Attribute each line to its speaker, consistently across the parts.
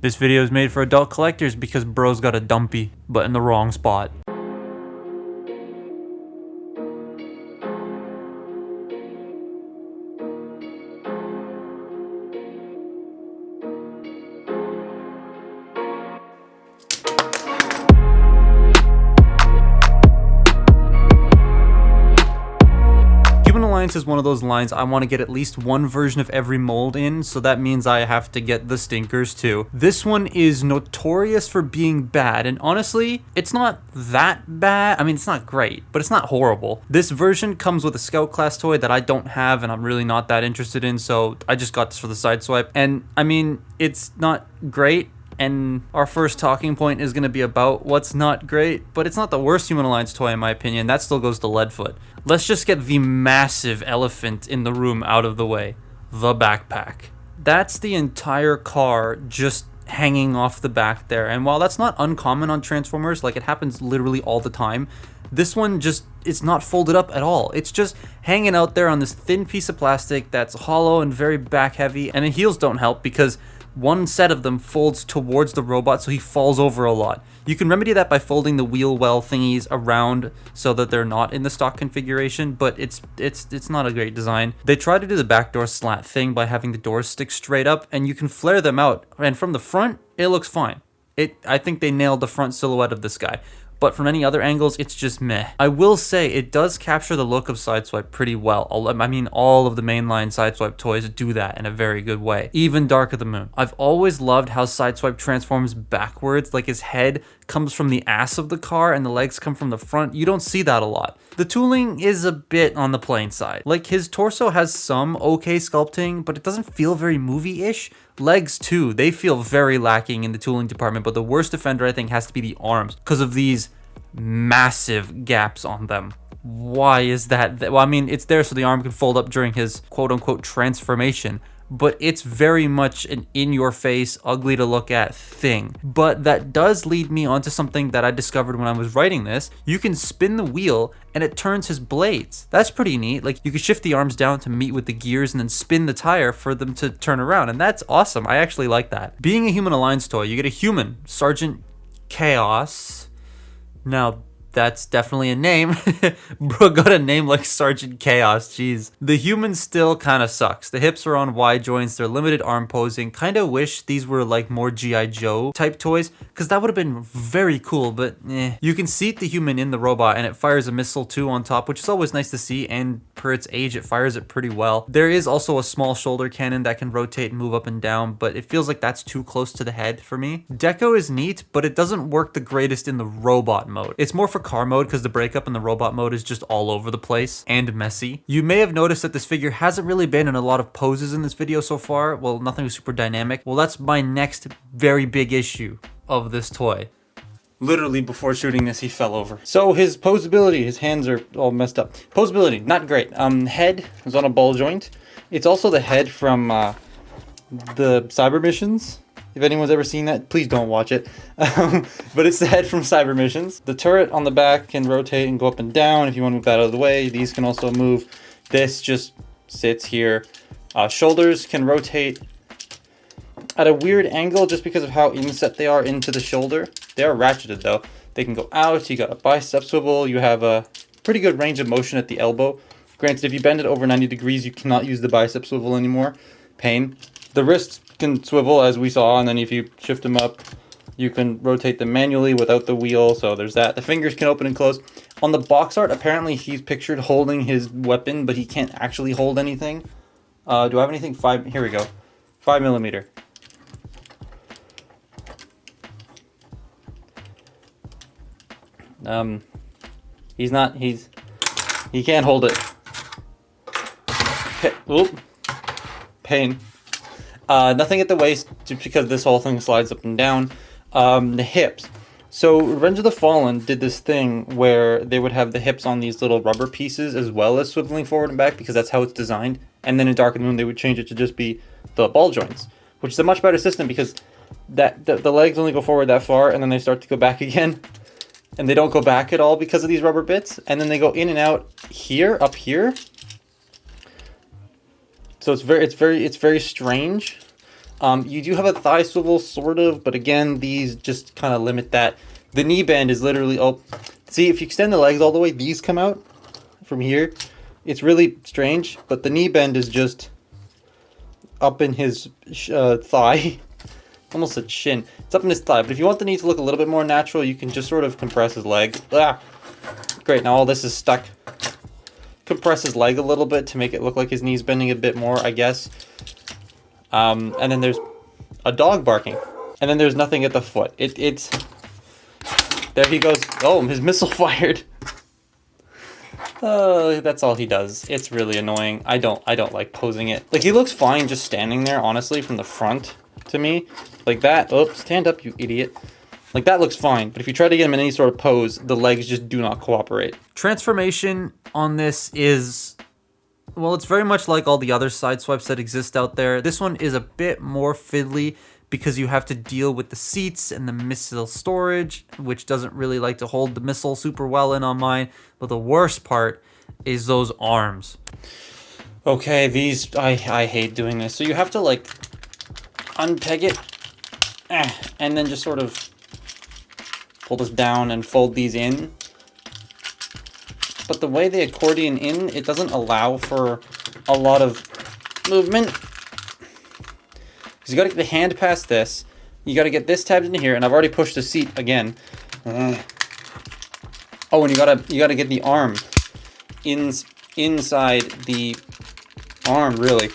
Speaker 1: This video is made for adult collectors because bro's got a dumpy, but in the wrong spot. Is one of those lines I want to get at least one version of every mold in, so that means I have to get the stinkers too. This one is notorious for being bad, and honestly, it's not that bad. I mean, it's not great, but it's not horrible. This version comes with a Scout class toy that I don't have and I'm really not that interested in, so I just got this for the Sideswipe. And I mean, it's not great. And our first talking point is going to be about what's not great, but it's not the worst Human Alliance toy in my opinion. That still goes to Leadfoot. Let's just get the massive elephant in the room out of the way. The backpack. That's the entire car just hanging off the back there. And while that's not uncommon on Transformers, like it happens literally all the time, this one just, it's not folded up at all. It's just hanging out there on this thin piece of plastic that's hollow and very back heavy. And the heels don't help because one set of them folds towards the robot, so he falls over a lot. You can remedy that by folding the wheel well thingies around so that they're not in the stock configuration, but it's not a great design. They try to do the backdoor slat thing by having the doors stick straight up, and you can flare them out, and from the front, it looks fine. I think they nailed the front silhouette of this guy. But from any other angles, it's just meh. I will say, it does capture the look of Sideswipe pretty well. I mean, all of the mainline Sideswipe toys do that in a very good way. Even Dark of the Moon. I've always loved how Sideswipe transforms backwards, like his head comes from the ass of the car and the legs come from the front. You don't see that a lot. The tooling is a bit on the plain side. Like, his torso has some okay sculpting, but it doesn't feel very movie-ish. Legs too, they feel very lacking in the tooling department, but the worst offender I think has to be the arms because of these massive gaps on them. Why is that? Well, I mean, it's there so the arm can fold up during his quote-unquote transformation, but it's very much an in-your-face, ugly to look at thing. But that does lead me onto something that I discovered when I was writing this. You can spin the wheel and it turns his blades. That's pretty neat. Like, you could shift the arms down to meet with the gears and then spin the tire for them to turn around, and that's awesome. I actually like that. Being a Human Alliance toy, you get a human, Sergeant Chaos. Now, that's definitely a name. Bro got a name like Sergeant Chaos, jeez. The human still kind of sucks. The hips are on wide joints, they're limited arm posing. Kind of wish these were like more G.I. Joe type toys, because that would have been very cool, but eh. You can seat the human in the robot and it fires a missile too on top, which is always nice to see, and per its age, it fires it pretty well. There is also a small shoulder cannon that can rotate and move up and down, but it feels like that's too close to the head for me. Deco is neat, but it doesn't work the greatest in the robot mode. It's more for car mode because the breakup in the robot mode is just all over the place and messy. You may have noticed that this figure hasn't really been in a lot of poses in this video so far. Well, nothing super dynamic. Well, that's my next very big issue of this toy. Literally before shooting this, he fell over. So his posability, his hands are all messed up. Posability, not great. Head is on a ball joint. It's also the head from the Cyber Missions. If anyone's ever seen that, please don't watch it. But it's the head from Cyber Missions. The turret on the back can rotate and go up and down if you want to move that out of the way. These can also move. This just sits here. Shoulders can rotate at a weird angle just because of how inset they are into the shoulder. They are ratcheted though. They can go out. You got a bicep swivel. You have a pretty good range of motion at the elbow. Granted, if you bend it over 90 degrees, you cannot use the bicep swivel anymore. Pain. The wrists can swivel as we saw, and then if you shift them up, you can rotate them manually without the wheel, so there's that. The fingers can open and close. On the box art, apparently he's pictured holding his weapon, but he can't actually hold anything. Do I have anything? Here we go. 5mm. He can't hold it. Oop. Pain. Nothing at the waist, just because this whole thing slides up and down. The hips. So Revenge of the Fallen did this thing where they would have the hips on these little rubber pieces as well as swiveling forward and back because that's how it's designed. And then in Dark of the Moon, they would change it to just be the ball joints, which is a much better system because the legs only go forward that far and then they start to go back again. And they don't go back at all because of these rubber bits. And then they go in and out here, up here. So it's very strange. You do have a thigh swivel, sort of, but again, these just kind of limit that. The knee bend is literally, oh, see, if you extend the legs all the way, these come out from here. It's really strange, but the knee bend is just up in his thigh. Almost a shin. It's up in his thigh, but if you want the knee to look a little bit more natural, you can just sort of compress his leg. Ah, great, now all this is stuck. Compress his leg a little bit to make it look like his knee's bending a bit more, I guess. And then there's a dog barking. And then there's nothing at the foot. It's... There he goes. Oh, his missile fired. That's all he does. It's really annoying. I don't like posing it. Like, he looks fine just standing there, honestly, from the front to me. Like that. Oops, stand up, you idiot. Like, that looks fine. But if you try to get him in any sort of pose, the legs just do not cooperate. Transformation on this is... Well, it's very much like all the other Sideswipes that exist out there. This one is a bit more fiddly because you have to deal with the seats and the missile storage, which doesn't really like to hold the missile super well in on mine. But the worst part is those arms. Okay, these, I hate doing this. So you have to, like, unpeg it, and then just sort of pull this down and fold these in. But the way they accordion in, it doesn't allow for a lot of movement. Because you gotta get the hand past this. You gotta get this tabbed into here, and I've already pushed the seat again. Oh, and you gotta get the arm inside the arm, really.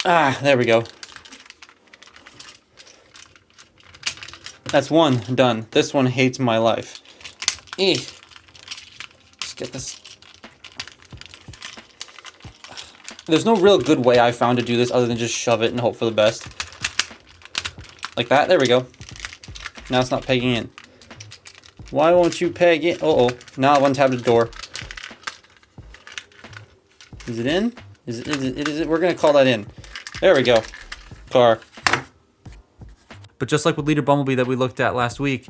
Speaker 1: Ah, there we go. That's one done. This one hates my life. Get this. There's no real good way I found to do this other than just shove it and hope for the best. Like that. There we go. Now it's not pegging in. Why won't you peg in? Uh-oh. Now I untabbed the door. Is it in? Is it? We're going to call that in. There we go. Car. But just like with Leader Bumblebee that we looked at last week,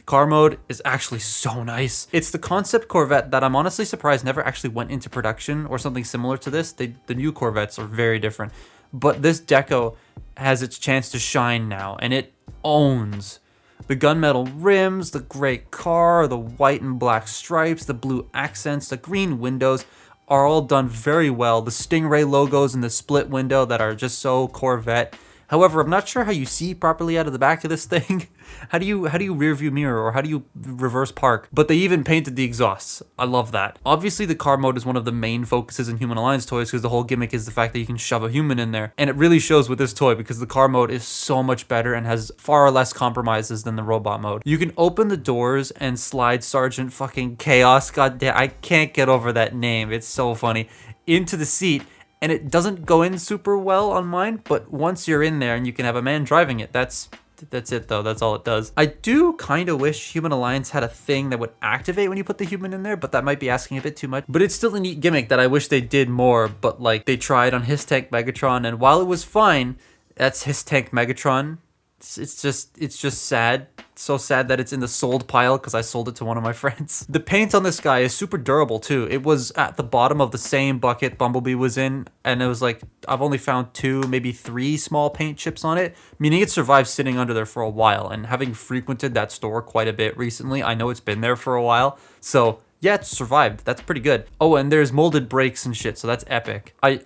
Speaker 1: car mode is actually so nice. It's the concept Corvette that I'm honestly surprised never actually went into production or something similar to this. The new Corvettes are very different. But this deco has its chance to shine now, and it owns. The gunmetal rims, the great car, the white and black stripes, the blue accents, the green windows are all done very well. The Stingray logos in the split window that are just so Corvette. However, I'm not sure how you see properly out of the back of this thing. How do you rear view mirror, or how do you reverse park? But they even painted the exhausts. I love that. Obviously, the car mode is one of the main focuses in Human Alliance toys because the whole gimmick is the fact that you can shove a human in there. And it really shows with this toy because the car mode is so much better and has far less compromises than the robot mode. You can open the doors and slide Sergeant fucking Chaos, goddamn, I can't get over that name. It's so funny. Into the seat. And it doesn't go in super well on mine, but once you're in there and you can have a man driving it, that's it though. That's all it does. I do kind of wish Human Alliance had a thing that would activate when you put the human in there, but that might be asking a bit too much. But it's still a neat gimmick that I wish they did more, but like they tried on His Tank Megatron, and while it was fine, that's His Tank Megatron. It's just sad. So sad that it's in the sold pile because I sold it to one of my friends. The paint on this guy is super durable too. It was at the bottom of the same bucket Bumblebee was in, and it was like, I've only found 2, maybe 3 small paint chips on it, meaning it survived sitting under there for a while. And having frequented that store quite a bit recently, I know it's been there for a while. So yeah, it's survived. That's pretty good. Oh, and there's molded brakes and shit, so that's epic. I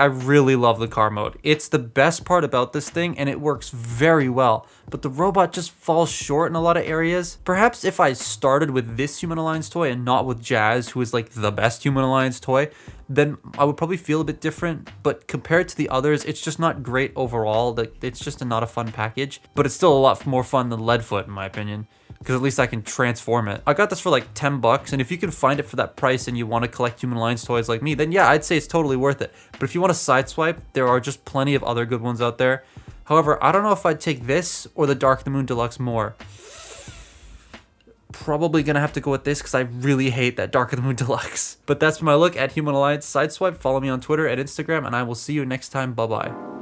Speaker 1: really love the car mode. It's the best part about this thing, and it works very well. But the robot just falls short in a lot of areas. Perhaps if I started with this Human Alliance toy and not with Jazz, who is like the best Human Alliance toy, then I would probably feel a bit different. But compared to the others, it's just not great overall. It's just not a fun package. But it's still a lot more fun than Leadfoot, in my opinion, because at least I can transform it. I got this for like 10 bucks, and if you can find it for that price and you want to collect Human Alliance toys like me, then yeah, I'd say it's totally worth it. But if you want to Sideswipe, there are just plenty of other good ones out there. However, I don't know if I'd take this or the Dark of the Moon Deluxe more. Probably gonna have to go with this because I really hate that Dark of the Moon Deluxe. But that's my look at Human Alliance Sideswipe. Follow me on Twitter and Instagram, and I will see you next time. Bye-bye.